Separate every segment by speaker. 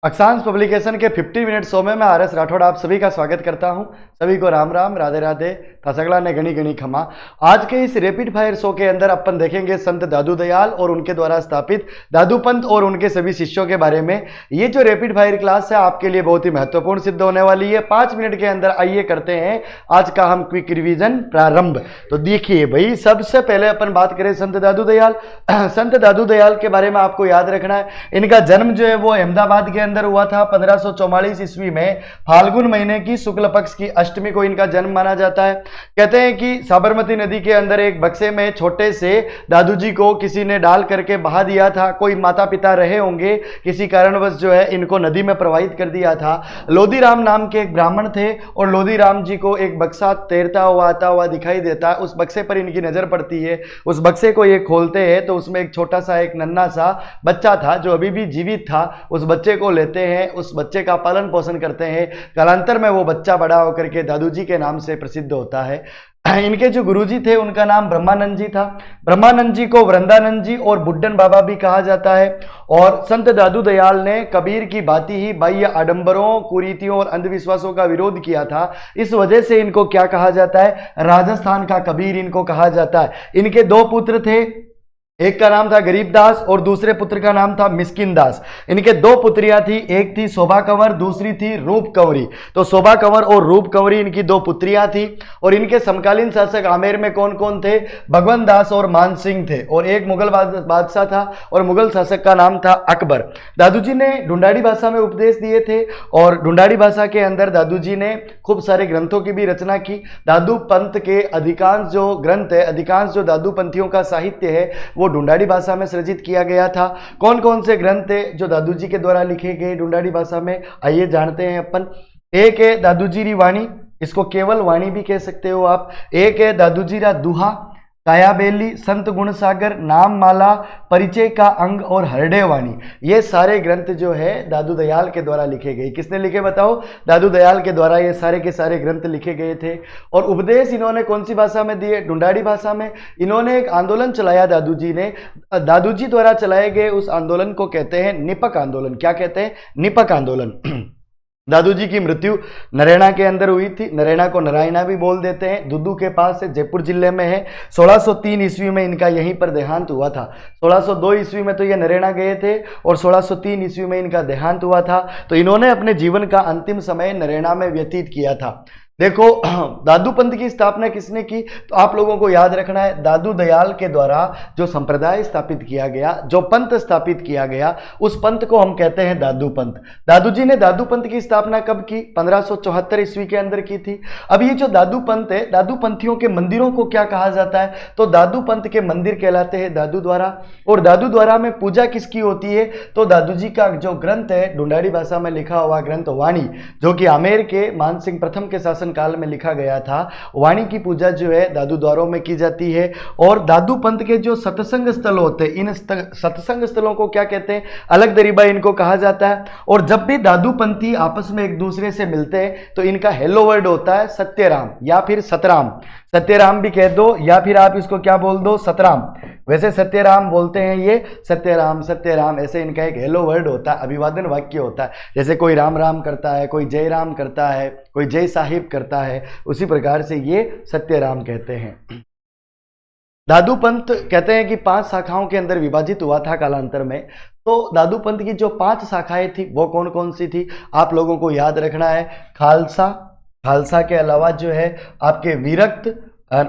Speaker 1: अक्षांश पब्लिकेशन के 50 minute show में मैं आर एस राठौड़ आप सभी का स्वागत करता हूं। सभी को राम राम, राधे राधे, थसगला ने गणी गणी खमा। आज के इस रैपिड फायर शो के अंदर अपन देखेंगे संत दादू दयाल और उनके द्वारा स्थापित दादू पंथ और उनके सभी शिष्यों के बारे में। ये जो रैपिड फायर क्लास है आपके लिए बहुत ही महत्वपूर्ण सिद्ध होने वाली है। 5 मिनट के अंदर आइए करते हैं आज का हम क्विक रिवीजन प्रारंभ। तो देखिए भाई, सबसे पहले अपन बात करें संत दादू दयाल। संत दादू दयाल के बारे में आपको याद रखना है, इनका जन्म जो है वो अहमदाबाद के अंदर हुआ था 1544 ईस्वी में। फाल्गुन महीने की शुक्ल पक्ष की अष्टमी को इनका जन्म माना जाता है। कहते हैं कि साबरमती नदी के अंदर एक बक्से में छोटे से दादू जी को किसी ने डाल करके बहा दिया था। कोई माता पिता रहे होंगे, किसी कारणवश जो है इनको नदी में प्रवाहित कर दिया था। लोधी राम नाम के एक ब्राह्मण थे और लोधी राम जी को एक बक्सा तैरता हुआ आता हुआ दिखाई देता है। उस बक्से पर इनकी नजर पड़ती है। उस बक्से को ये खोलते हैं तो उसमें एक छोटा सा एक नन्हा सा बच्चा था जो अभी भी जीवित था। उस बच्चे को लेते हैं, उस बच्चे का पालन पोषण करते हैं। कालांतर में वो बच्चा बड़ा होकर के दादू जी के नाम से प्रसिद्ध होता है। इनके जो गुरुजी थे उनका नाम ब्रह्मानंद जी था। ब्रह्मानंद जी को वृंदानंद जी और बुड्ढन बाबा भी कहा जाता है। और संत दादू दयाल ने कबीर की भांति ही बाह्य आडंबरों, कुरीतियों और अंधविश्वासों का विरोध किया था। इस वजह से इनको क्या कहा जाता है, राजस्थान का कबीर इनको कहा जाता है। इनके 2 पुत्र थे, एक का नाम था गरीबदास और दूसरे पुत्र का नाम था मिस्किन दास। इनके 2 पुत्रियां थी, एक थी शोभा कंवर, दूसरी थी रूप कंवरी। तो शोभा कंवर और रूप कंवरी इनकी 2 पुत्रियां थी। और इनके समकालीन शासक आमेर में कौन कौन थे, भगवंत दास और मान सिंह थे। और एक मुगल बादशाह था और मुगल शासक का नाम था अकबर। दादू जी ने ढूंढाड़ी भाषा में उपदेश दिए थे और ढूंढाड़ी भाषा के अंदर दादू जी ने खूब सारे ग्रंथों की भी रचना की। दादू पंथ के अधिकांश जो ग्रंथ है, अधिकांश जो दादू पंथियों का साहित्य है वो ढूंढाड़ी भाषा में सृजित किया गया था। कौन कौन से ग्रंथ थे जो दादू जी के द्वारा लिखे गए ढूंढाड़ी भाषा में, आइए जानते हैं अपन। एक है दादू जी री वाणी, इसको केवल वाणी भी कह सकते हो आप। एक है दादू जी रा दुहा, कायाबेली, संत गुण सागर, नाम माला, परिचय का अंग और हरडे वाणी। ये सारे ग्रंथ जो है दादू दयाल के द्वारा लिखे गए। किसने लिखे बताओ, दादू दयाल के द्वारा ये सारे के सारे ग्रंथ लिखे गए थे। और उपदेश इन्होंने कौन सी भाषा में दिए, ढूंढाड़ी भाषा में। इन्होंने एक आंदोलन चलाया दादू जी ने। दादू जी द्वारा चलाए गए उस आंदोलन को कहते हैं निपक आंदोलन। क्या कहते हैं, निपक आंदोलन। दादू जी की मृत्यु नरैना के अंदर हुई थी। नरैना को नारायणा भी बोल देते हैं, दुदू के पास है, जयपुर जिले में है। 1603 ईस्वी में इनका यहीं पर देहांत हुआ था। 1602 ईस्वी में तो ये नरैना गए थे और 1603 ईस्वी में इनका देहांत हुआ था। तो इन्होंने अपने जीवन का अंतिम समय नरैना में व्यतीत किया था। देखो, दादू पंथ की स्थापना किसने की, तो आप लोगों को याद रखना है दादू दयाल के द्वारा जो संप्रदाय स्थापित किया गया, जो पंथ स्थापित किया गया, उस पंथ को हम कहते हैं दादू पंथ। दादू जी ने दादू पंथ की स्थापना कब की, 1574 ईस्वी के अंदर की थी। अब ये जो दादू पंथ है, दादू पंथियों के मंदिरों को क्या कहा जाता है, तो दादू पंथ के मंदिर कहलाते हैं दादू द्वारा। और दादू द्वारा में पूजा किसकी होती है, तो दादू जी का जो ग्रंथ है ढूंढाड़ी भाषा में लिखा हुआ ग्रंथ वाणी, जो कि आमेर के मान सिंह प्रथम के शासन काल में लिखा गया था, वाणी की पूजा जो है दादू द्वारों में की जाती है। और दादू पंथ के जो सत्संग स्थल होते हैं, इन सत्संग स्थलों को क्या कहते हैं, अलग दरीबा इनको कहा जाता है। और जब भी दादू पंथी आपस में एक दूसरे से मिलते हैं तो इनका हेलो वर्ड होता है सत्यराम या फिर सतराम। सत्यराम भी कह दो या फिर आप इसको क्या बोल दो, सतराम। वैसे सत्यराम बोलते हैं ये, सत्यराम सत्यराम, ऐसे इनका एक हेलो वर्ड होता है, अभिवादन वाक्य होता है। जैसे कोई राम राम करता है, कोई जय राम करता है, कोई जय साहिब करता है, उसी प्रकार से ये सत्यराम कहते हैं। दादू पंथ कहते हैं कि 5 शाखाओं के अंदर विभाजित हुआ था कालांतर में। तो दादू पंथ की जो 5 शाखाएं थी वो कौन कौन सी थी, आप लोगों को याद रखना है। खालसा, खालसा के अलावा जो है आपके विरक्त,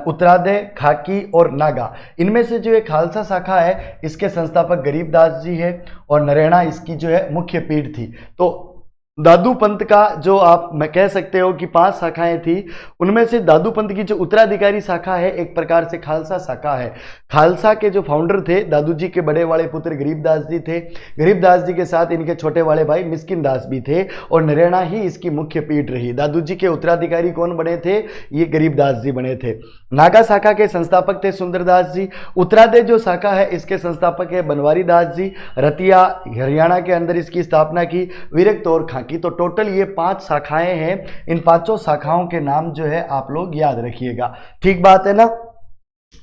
Speaker 1: उत्तरादय, खाकी और नागा। इनमें से जो एक खालसा शाखा है इसके संस्थापक गरीबदास जी है और नरैना इसकी जो है मुख्य पीठ थी। तो दादू पंथ का जो आप मैं कह सकते हो कि 5 शाखाएं थी, उनमें से दादू पंथ की जो उत्तराधिकारी शाखा है एक प्रकार से खालसा शाखा है। खालसा के जो फाउंडर थे दादू जी के बड़े वाले पुत्र गरीबदास जी थे। गरीबदास जी के साथ इनके छोटे वाले भाई मिस्किन दास भी थे और नरैना ही इसकी मुख्य पीठ रही। दादू जी के उत्तराधिकारी कौन बने थे, ये गरीबदास जी बने थे। नागा शाखा के संस्थापक थे सुंदरदास जी। उत्तरादय जो शाखा है इसके संस्थापक है बनवारी दास जी। रतिया हरियाणा के अंदर इसकी स्थापना की, विरक्त और खाकी। तो टोटल ये 5 शाखाएं हैं। इन 5 शाखाओं के नाम जो है आप लोग याद रखिएगा, ठीक बात है ना।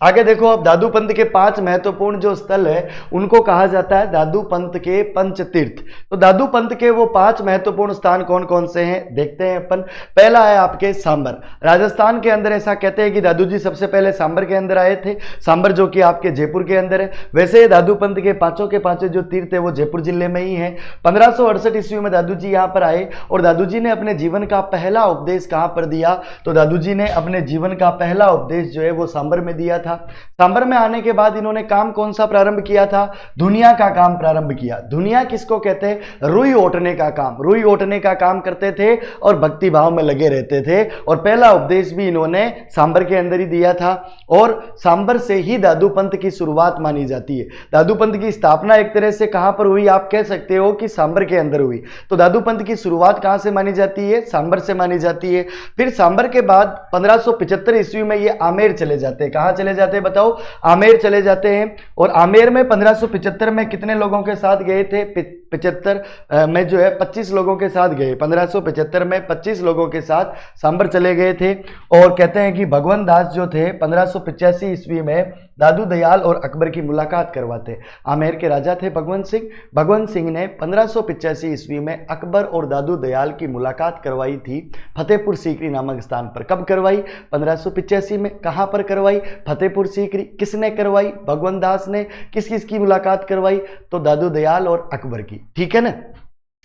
Speaker 1: आगे देखो, अब दादू पंथ के 5 महत्वपूर्ण जो स्थल है उनको कहा जाता है दादू पंथ के पंच तीर्थ। तो दादू पंथ के वो 5 महत्वपूर्ण स्थान कौन कौन से हैं देखते हैं अपन। पहला है आपके सांबर, राजस्थान के अंदर। ऐसा कहते हैं कि दादू जी सबसे पहले सांबर के अंदर आए थे, सांबर जो कि आपके जयपुर के अंदर है। वैसे दादू पंथ के पांचों के पांचों जो तीर्थ है वो जयपुर जिले में ही है। 1568 ईस्वी में दादू जी यहाँ पर आए और दादू जी ने अपने जीवन का पहला उपदेश कहाँ पर दिया, तो दादू जी ने अपने जीवन का पहला उपदेश जो है वो सांबर में दिया था। सांबर में आने के बाद इन्होंने काम कौन सा प्रारंभ किया था, दुनिया का काम प्रारंभ किया। दुनिया किसको कहते हैं, रुई ओटने का काम, रुई ओटने का काम करते थे और भक्ति भाव में लगे रहते थे। और पहला उपदेश भी इन्होंने सांबर के अंदर ही दिया था और सांबर से ही दादू पंथ की शुरुआत मानी जाती है। दादू पंथ की स्थापना एक तरह से कहां पर हुई, आप कह सकते हो कि सांबर के अंदर हुई। तो दादू पंथ की शुरुआत कहां से मानी जाती है, सांबर से मानी जाती है। फिर सांबर के बाद 1575 ईस्वी में ये आमेर चले जाते हैं। कहां चले जाते हैं बताओ, आमेर चले जाते हैं। और आमेर में 1575 में कितने लोगों के साथ गए थे, 75 में जो है 25 लोगों के साथ गए। 1575 में 25 लोगों के साथ सांबर चले गए थे। और कहते हैं कि भगवान दास जो थे 1585 ईस्वी में दादू दयाल और अकबर की मुलाकात करवाते। आमेर के राजा थे भगवंत सिंह। भगवंत सिंह ने 1585 ईस्वी में अकबर और दादू दयाल की मुलाकात करवाई थी फतेहपुर सीकरी नामक स्थान पर। कब करवाई, 1585 में। कहां पर करवाई, फतेहपुर सीकरी। किसने करवाई, भगवंत दास ने। किस किस की मुलाकात करवाई, तो दादू दयाल और अकबर की। ठीक है ना।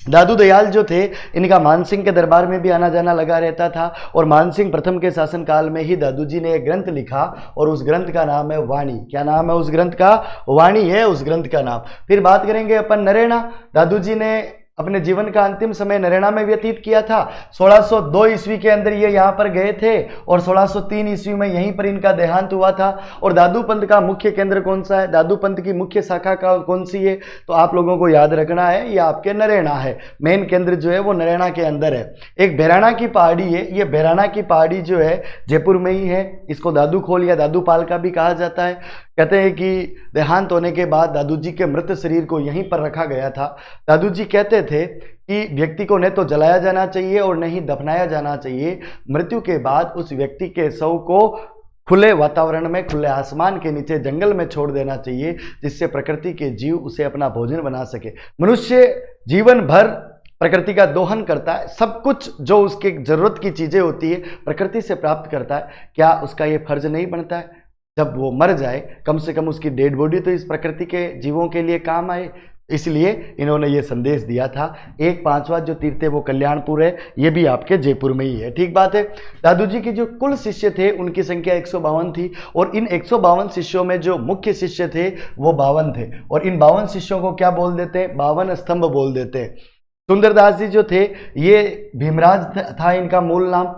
Speaker 1: दादू दयाल जो थे इनका मानसिंह के दरबार में भी आना जाना लगा रहता था और मानसिंह प्रथम के शासनकाल में ही दादू जी ने एक ग्रंथ लिखा और उस ग्रंथ का नाम है वाणी। क्या नाम है उस ग्रंथ का, वाणी है उस ग्रंथ का नाम। फिर बात करेंगे अपन नरेना। दादू जी ने अपने जीवन का अंतिम समय नरेना में व्यतीत किया था। 1602 ईस्वी के अंदर ये यहाँ पर गए थे और 1603 ईस्वी में यहीं पर इनका देहांत हुआ था। और दादू पंथ का मुख्य केंद्र कौन सा है, दादू पंथ की मुख्य शाखा का कौन सी है, तो आप लोगों को याद रखना है ये आपके नरेना है। मेन केंद्र जो है वो नरेना के अंदर है। एक बेराना की पहाड़ी है, ये बेराना की पहाड़ी जो है जयपुर में ही है। इसको दादू खोल या दादू पाल का भी कहा जाता है। कहते हैं कि देहांत होने के बाद दादू जी के मृत शरीर को यहीं पर रखा गया था। दादू जी कहते थे कि व्यक्ति को न तो जलाया जाना चाहिए और न ही दफनाया जाना चाहिए। मृत्यु के बाद उस व्यक्ति के शव को खुले वातावरण में, खुले आसमान के नीचे जंगल में छोड़ देना चाहिए, जिससे प्रकृति के जीव उसे अपना भोजन बना सके। मनुष्य जीवन भर प्रकृति का दोहन करता है, सब कुछ जो उसके जरूरत की चीजें होती है प्रकृति से प्राप्त करता है। क्या उसका ये फर्ज नहीं बनता है जब वो मर जाए कम से कम उसकी डेड बॉडी तो इस प्रकृति के जीवों के लिए काम आए। इसलिए इन्होंने ये संदेश दिया था। एक 5वां जो तीर्थ है वो कल्याणपुर है, ये भी आपके जयपुर में ही है। ठीक बात है। दादू जी के जो कुल शिष्य थे उनकी संख्या 152 थी और इन 152 शिष्यों में जो मुख्य शिष्य थे वो 52 थे। और इन 52 शिष्यों को क्या बोल देते हैं, 52 स्तंभ बोल देते हैं। सुंदरदास जी जो थे ये भीमराज था इनका मूल नाम।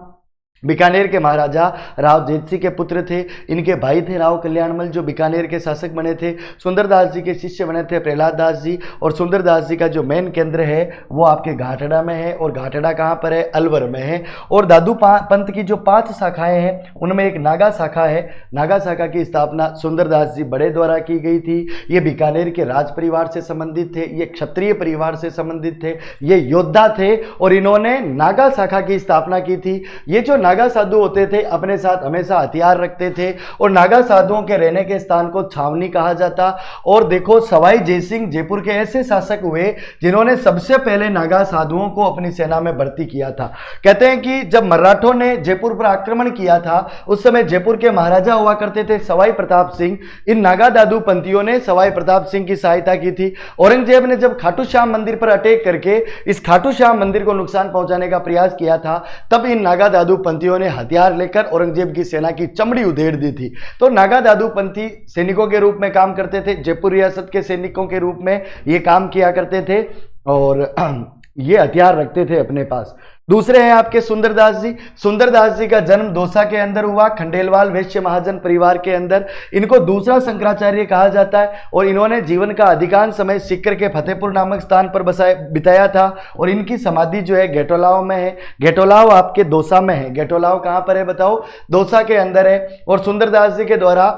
Speaker 1: बीकानेर के महाराजा राव जेतसी के पुत्र थे। इनके भाई थे राव कल्याणमल जो बीकानेर के शासक बने थे। सुंदरदास जी के शिष्य बने थे प्रहलाद दास जी। और सुंदरदास जी का जो मेन केंद्र है वो आपके घाटड़ा में है। और घाटड़ा कहाँ पर है, अलवर में है। और दादू पंथ की जो 5 शाखाएं हैं उनमें एक नागा शाखा है। नागा शाखा की स्थापना सुंदरदास जी बड़े द्वारा की गई थी। ये बीकानेर के राज परिवार से संबंधित थे, ये क्षत्रिय परिवार से संबंधित थे, ये योद्धा थे और इन्होंने नागा शाखा की स्थापना की थी। ये जो नागा साधु होते थे अपने साथ हमेशा हथियार रखते थे और नागा साधुओं के रहने के स्थान को छावनी कहा जाता। और देखो सवाई जयसिंह जयपुर के ऐसे शासक हुए जिन्होंने सबसे पहले नागा साधुओं को अपनी सेना में भर्ती किया था। कहते हैं कि जब मराठों ने जयपुर पर आक्रमण किया था उस समय जयपुर के महाराजा हुआ करते थे सवाई प्रताप सिंह। इन नागा दादू पंथियों ने सवाई प्रताप सिंह की सहायता की थी। औरंगजेब ने जब खाटू श्याम मंदिर पर अटैक करके इस खाटू श्याम मंदिर को नुकसान पहुंचाने का प्रयास किया था तब इन नागा दादू पंथियों ने हथियार लेकर औरंगजेब की सेना की चमड़ी उधेड़ दी थी। तो नागा दादू पंथी सैनिकों के रूप में काम करते थे, जयपुर रियासत के सैनिकों के रूप में ये काम किया करते थे और ये हथियार रखते थे अपने पास। दूसरे हैं आपके सुंदरदास जी। सुंदरदास जी का जन्म दौसा के अंदर हुआ, खंडेलवाल वैश्य महाजन परिवार के अंदर। इनको दूसरा शंकराचार्य कहा जाता है और इन्होंने जीवन का अधिकांश समय सीकर के फतेहपुर नामक स्थान पर बिताया था। और इनकी समाधि जो है गेटोलाव में है। गेटोलाव आपके दौसा में है। गेटोलाव कहाँ पर है बताओ, दौसा के अंदर है। और सुंदरदास जी के द्वारा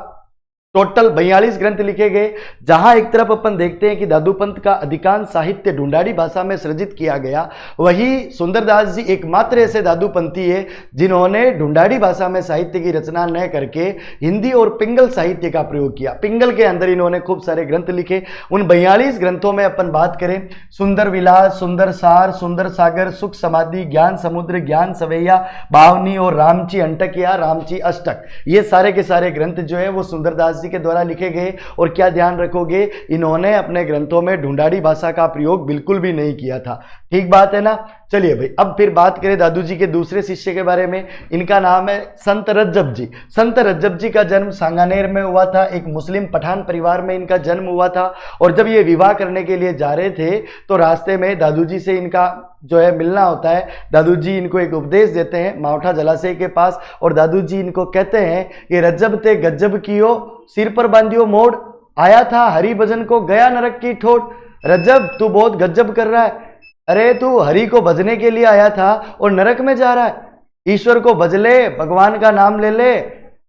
Speaker 1: टोटल 42 ग्रंथ लिखे गए, जहां एक तरफ अपन देखते हैं कि दादू पंत का अधिकांश साहित्य ढूंढाड़ी भाषा में सृजित किया गया, वही सुंदरदास जी एकमात्र ऐसे दादू पंथी है जिन्होंने ढूंढाड़ी भाषा में साहित्य की रचना न करके हिंदी और पिंगल साहित्य का प्रयोग किया। पिंगल के अंदर इन्होंने खूब सारे ग्रंथ लिखे। उन 42 ग्रंथों में अपन बात करें, सुंदर विलास, सुंदर सार, सुंदर सागर, सुख समाधि, ज्ञान समुद्र, ज्ञान सवैया, बावनी और रामची अंटकिया, रामची अष्टक, ये सारे के सारे ग्रंथ जो है वो सुंदरदास जी के द्वारा लिखे गए। और क्या ध्यान रखोगे, इन्होंने अपने ग्रंथों में ढूंढाड़ी भाषा का प्रयोग बिल्कुल भी नहीं किया था। ठीक बात है ना। चलिए भाई, अब फिर बात करें दादू जी के दूसरे शिष्य के बारे में। इनका नाम है संत रज्जब जी। संत रज्जब जी का जन्म सांगानेर में हुआ था। एक मुस्लिम पठान परिवार में इनका जन्म हुआ था। और जब ये विवाह करने के लिए जा रहे थे तो रास्ते में दादू जी से इनका जो है मिलना होता है। दादू जी इनको एक उपदेश देते हैं मावठा जलाशय के पास, और दादू जी इनको कहते हैं कि रज्जब ते गज्जब कियो, सिर पर बांधियो मोड़, आया था हरि भजन को गया नरक की ठोट। रज्जब तू बहुत गज्जब कर रहा है, अरे तू हरि को भजने के लिए आया था और नरक में जा रहा है। ईश्वर को भज ले, भगवान का नाम ले ले,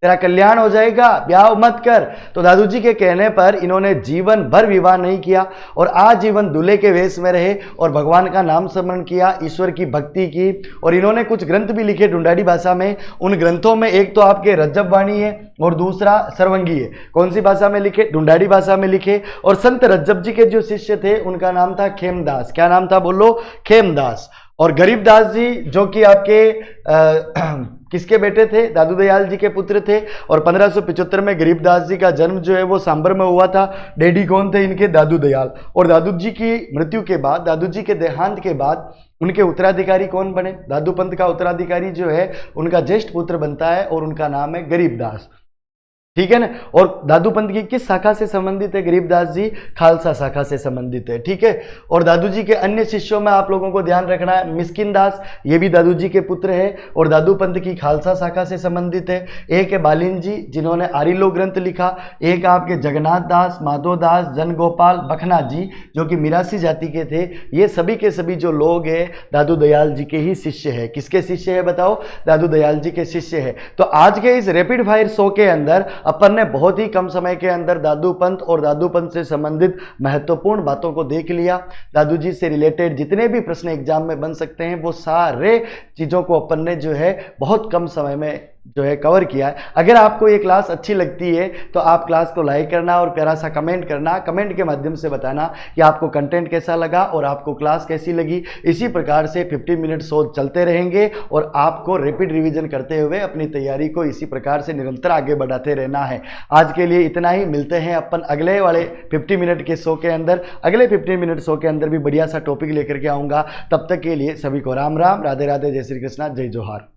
Speaker 1: तेरा कल्याण हो जाएगा, ब्याह मत कर। तो दादू जी के कहने पर इन्होंने जीवन भर विवाह नहीं किया और आजीवन दूल्हे के वेश में रहे और भगवान का नाम स्मरण किया, ईश्वर की भक्ति की। और इन्होंने कुछ ग्रंथ भी लिखे ढूंढाड़ी भाषा में। उन ग्रंथों में एक तो आपके रज्जब वाणी है और दूसरा सरवंगी है। कौन सी भाषा में लिखे? ढूंढाड़ी भाषा में लिखे। और संत रज्जब जी के जो शिष्य थे उनका नाम था खेमदास। क्या नाम था बोलो? खेमदास। और गरीबदास जी जो कि आपके किसके बेटे थे? दादू दयाल जी के पुत्र थे। और 1575 में गरीबदास जी का जन्म जो है वो सांबर में हुआ था। डैडी कौन थे इनके? दादू दयाल। और दादू जी की मृत्यु के बाद, दादू जी के देहांत के बाद उनके उत्तराधिकारी कौन बने? दादू पंथ का उत्तराधिकारी जो है उनका ज्येष्ठ पुत्र बनता है और उनका नाम है गरीबदास। ठीक है ना। और दादू पंथ की किस शाखा से संबंधित है गरीबदास जी? खालसा शाखा से संबंधित है। ठीक है। और दादू जी के अन्य शिष्यों में आप लोगों को ध्यान रखना है, मिस्किन दास, ये भी दादू जी के पुत्र है और दादू पंथ की खालसा शाखा से संबंधित है। एक है बालिन जी जिन्होंने आरिलो ग्रंथ लिखा। एक आपके जगन्नाथ दास, माधो दास, जनगोपाल, बखना जी जो कि मिरासी जाति के थे। ये सभी के सभी जो लोग हैं दादू दयाल जी के ही शिष्य है। किसके शिष्य है बताओ? दादू दयाल जी के शिष्य है। तो आज के इस रैपिड फायर शो के अंदर अपन ने बहुत ही कम समय के अंदर दादू पंथ और दादू पंथ से संबंधित महत्वपूर्ण बातों को देख लिया। दादू जी से रिलेटेड जितने भी प्रश्न एग्जाम में बन सकते हैं वो सारे चीजों को अपन ने जो है बहुत कम समय में जो है कवर किया है। अगर आपको ये क्लास अच्छी लगती है तो आप क्लास को लाइक करना और प्यारा सा कमेंट करना। कमेंट के माध्यम से बताना कि आपको कंटेंट कैसा लगा और आपको क्लास कैसी लगी। इसी प्रकार से 50 मिनट शो चलते रहेंगे और आपको रैपिड रिवीजन करते हुए अपनी तैयारी को इसी प्रकार से निरंतर आगे बढ़ाते रहना है। आज के लिए इतना ही। मिलते हैं अपन अगले वाले 50 मिनट के शो के अंदर। अगले 50 मिनट शो के अंदर भी बढ़िया सा टॉपिक लेकर के आऊँगा। तब तक के लिए सभी को राम राम, राधे राधे, जय श्री कृष्णा, जय जोहार।